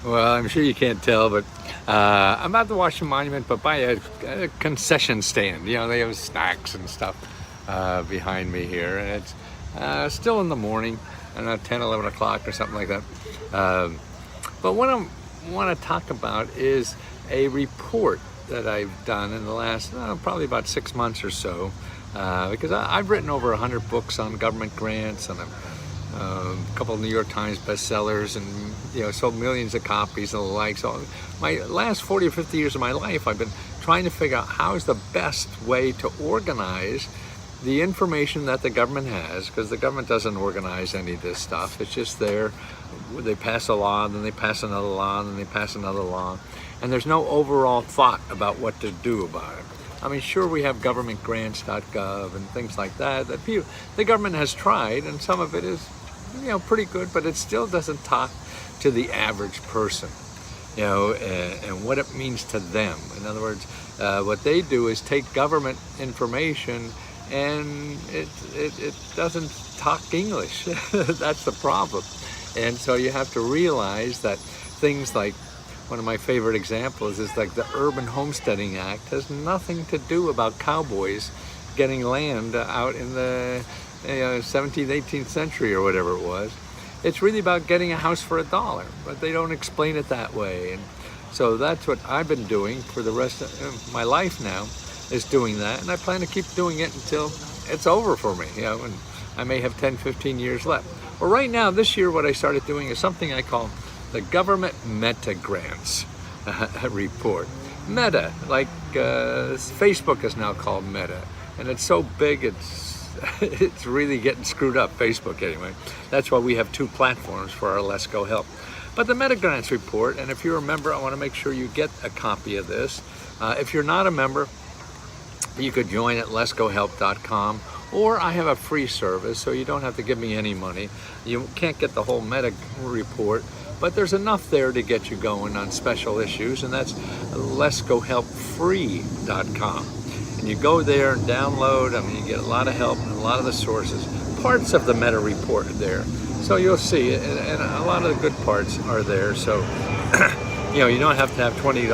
Well, I'm sure you can't tell, but I'm at the Washington Monument, but by a concession stand. You know, they have snacks and stuff behind me here, and it's still in the morning, I don't know, 10, 11 o'clock or something like that. But what I want to talk about is a report that I've done in the last probably about 6 months or so, because I've written over 100 books on government grants, and a couple of New York Times bestsellers, and sold millions of copies and the like. So my last 40 or 50 years of my life, I've been trying to figure out how is the best way to organize the information that the government has, because the government doesn't organize any of this stuff. It's just there. They pass a law, then they pass another law, then they pass another law, and there's no overall thought about what to do about it. I mean, sure, we have governmentgrants.gov and things like that the government has tried, and some of it is pretty good, but it still doesn't talk to the average person, and what it means to them. In other words, what they do is take government information, and it doesn't talk English. That's the problem. And so you have to realize that things like, one of my favorite examples is like the Urban Homesteading Act has nothing to do about cowboys getting land out in the 17th, 18th century or whatever it was. It's really about getting a house for $1, but they don't explain it that way. And so that's what I've been doing for the rest of my life now, is doing that. And I plan to keep doing it until it's over for me, and I may have 10, 15 years left. Well, right now, this year, what I started doing is something I call the Government Meta Grants report. Meta, like Facebook is now called Meta, and it's so big, it's really getting screwed up, Facebook anyway. That's why we have 2 platforms for our Lesko Help. But the Meta Grants report, and if you're a member, I want to make sure you get a copy of this. If you're not a member, you could join at leskohelp.com, or I have a free service, so you don't have to give me any money. You can't get the whole Meta report, but there's enough there to get you going on special issues, and that's leskohelpfree.com. And you go there and download, you get a lot of help and a lot of the sources. Parts of the Meta report are there, so you'll see, and a lot of the good parts are there. So, you don't have to have $20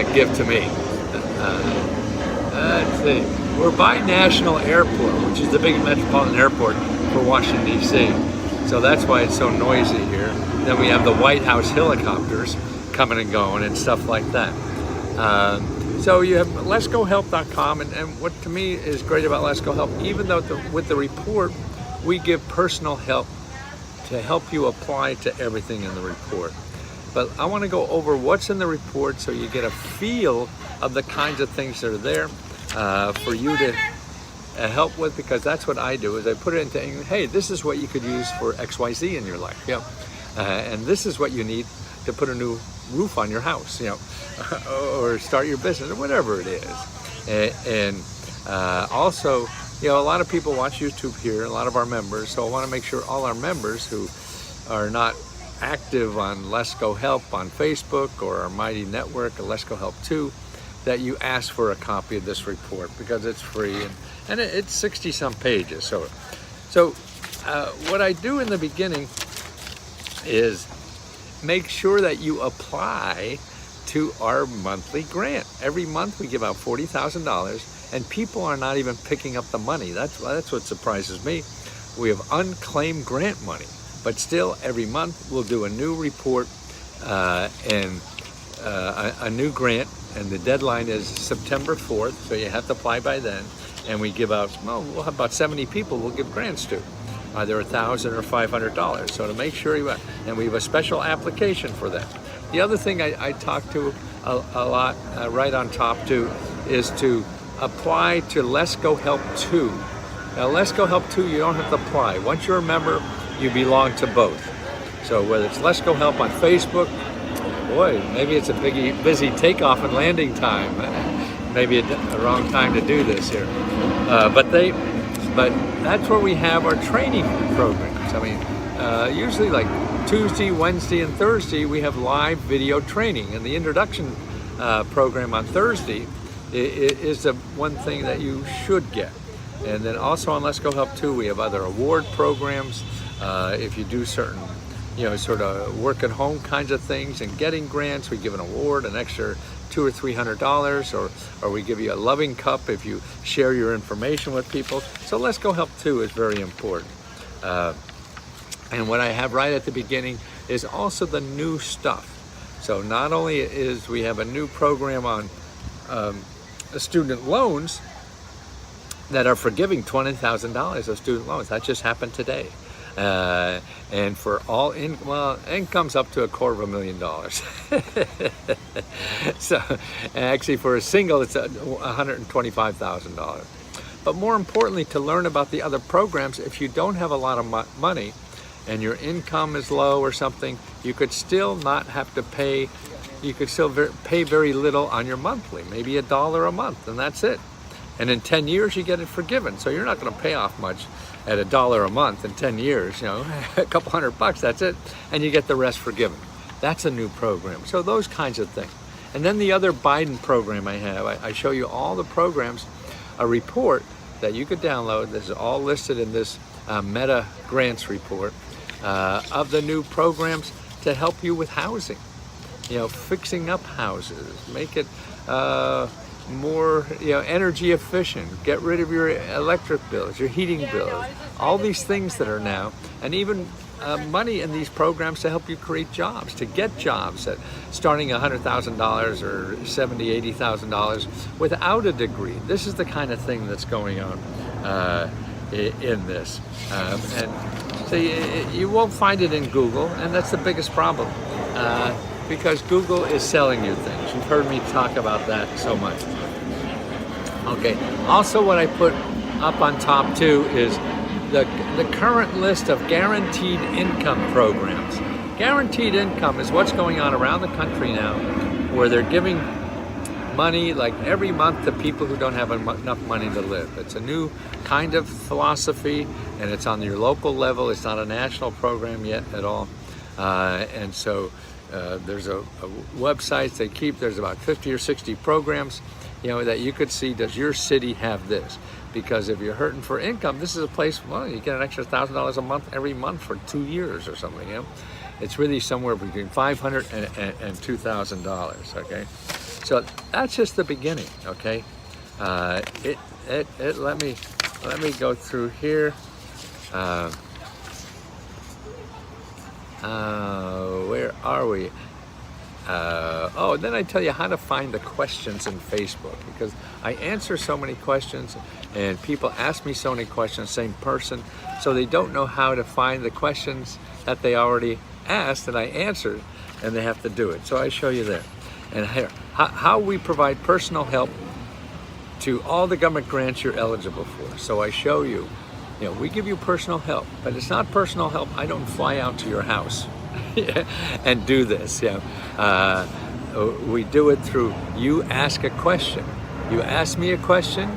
to give to me. Let's see. We're by National Airport, which is the big metropolitan airport for Washington, D.C. So that's why it's so noisy here. Then we have the White House helicopters coming and going and stuff like that. So you have leskohelp.com, and what to me is great about Lesko Help, even though with the report, we give personal help to help you apply to everything in the report. But I want to go over what's in the report so you get a feel of the kinds of things that are there for you to help with, because that's what I do, is I put it into, hey, this is what you could use for XYZ in your life, and this is what you need to put a new roof on your house, or start your business, or whatever it is. And also, a lot of people watch YouTube here, a lot of our members, so I want to make sure all our members who are not active on Lesko Help on Facebook or our mighty network, Lesko Help 2, that you ask for a copy of this report, because it's free, and it's 60-some pages. So what I do in the beginning is make sure that you apply to our monthly grant. Every month we give out $40,000, and people are not even picking up the money. That's what surprises me. We have unclaimed grant money, but still every month we'll do a new report and a new grant, and the deadline is September 4th, so you have to apply by then. And we give out, we'll have about 70 people we'll give grants to, either $1,000 or $500. So to make sure and we have a special application for that. The other thing I talk to a lot, right on top too, is to apply to Lesko Help 2. Now, Lesko Help 2, you don't have to apply. Once you're a member, you belong to both. So whether it's Lesko Help on Facebook, boy, maybe it's a busy takeoff and landing time. Maybe a wrong time to do this here. But that's where we have our training programs. Usually like Tuesday, Wednesday, and Thursday, we have live video training. And the introduction program on Thursday is the one thing that you should get. And then also on Lesko Help 2, we have other award programs. If you do certain sort of work at home kinds of things and getting grants. We give an award, an extra $200 or $300, or we give you a loving cup if you share your information with people. So Lesko Help too is very important. And what I have right at the beginning is also the new stuff. So not only is we have a new program on student loans that are forgiving $20,000 of student loans. That just happened today. And for all incomes up to $250,000. So actually for a single, it's $125,000. But more importantly, to learn about the other programs, if you don't have a lot of money and your income is low or something, you could still not have to pay. You could still pay very little on your monthly, maybe $1 a month, and that's it. And in 10 years, you get it forgiven. So you're not going to pay off much at $1 a month in 10 years, a couple $100, that's it. And you get the rest forgiven. That's a new program. So those kinds of things. And then the other Biden program I have, I show you all the programs, a report that you could download. This is all listed in this Meta Grants report of the new programs to help you with housing. Fixing up houses, make it more energy efficient, get rid of your electric bills, your heating bills, all these things that are now, and even money in these programs to help you create jobs, to get jobs at starting $100,000 or $70,000, $80,000 without a degree. This is the kind of thing that's going on in this. And so you won't find it in Google, and that's the biggest problem. Because Google is selling you things. You've heard me talk about that so much. Okay, also what I put up on top too is the current list of guaranteed income programs. Guaranteed income is what's going on around the country now, where they're giving money like every month to people who don't have enough money to live. It's a new kind of philosophy, and it's on your local level. It's not a national program yet at all. And so there's a website they keep. There's about 50 or 60 programs, that you could see, does your city have this? Because if you're hurting for income, this is a place, you get an extra $1,000 a month every month for 2 years or something, It's really somewhere between $500 and $2,000, okay? So that's just the beginning, okay? Let me go through here. Where are we? Then I tell you how to find the questions in Facebook, because I answer so many questions and people ask me so many questions, same person, so they don't know how to find the questions that they already asked and I answered, and they have to do it. So I show you there. And here, how we provide personal help to all the government grants you're eligible for. So I show you, we give you personal help, but it's not personal help. I don't fly out to your house and do this. We do it through, you ask a question. You ask me a question,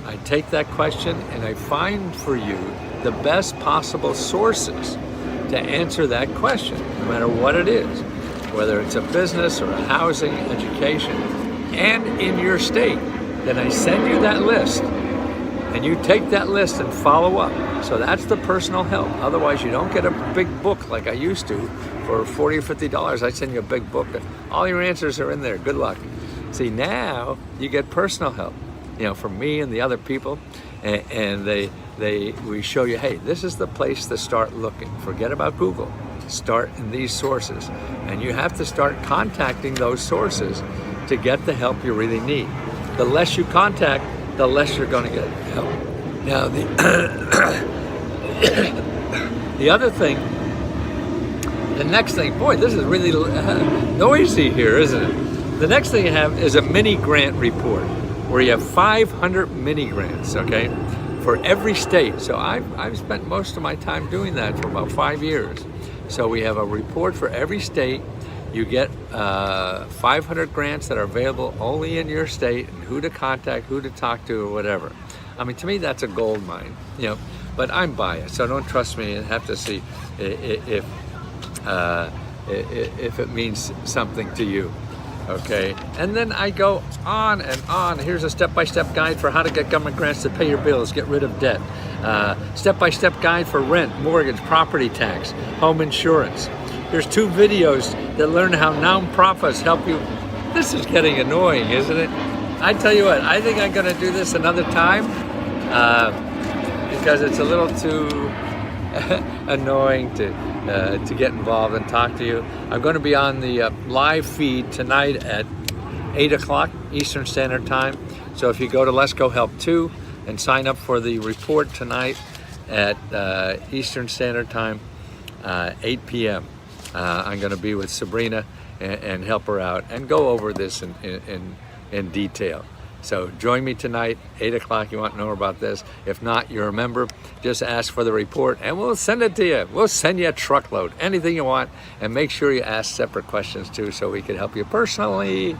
I take that question and I find for you the best possible sources to answer that question, no matter what it is, whether it's a business or a housing, education, and in your state. Then I send you that list, and you take that list and follow up. So that's the personal help. Otherwise, you don't get a big book like I used to. For $40 or $50, I send you a big book, and all your answers are in there. Good luck. See, now you get personal help, from me and the other people, and we show you, hey, this is the place to start looking. Forget about Google. Start in these sources, and you have to start contacting those sources to get the help you really need. The less you contact, the less you're going to get help. Now, the other thing, the next thing, boy, this is really noisy here, isn't it? The next thing you have is a mini grant report, where you have 500 mini grants, okay, for every state. So I've spent most of my time doing that for about 5 years. So we have a report for every state. You get 500 grants that are available only in your state, and who to contact, who to talk to, or whatever. I mean, to me, that's a gold mine, but I'm biased, so don't trust me and have to see if it means something to you, okay? And then I go on and on. Here's a step-by-step guide for how to get government grants to pay your bills, get rid of debt. Step-by-step guide for rent, mortgage, property tax, home insurance. There's 2 videos that learn how nonprofits help you. This is getting annoying, isn't it? I tell you what, I think I'm going to do this another time because it's a little too annoying to get involved and talk to you. I'm going to be on the live feed tonight at 8 o'clock Eastern Standard Time. So if you go to Lesko Help 2 and sign up for the report tonight at Eastern Standard Time, 8 p.m. I'm going to be with Sabrina and help her out and go over this in detail. So join me tonight, 8 o'clock. You want to know about this. If not, you're a member, just ask for the report and we'll send it to you. We'll send you a truckload, anything you want. And make sure you ask separate questions too so we can help you personally.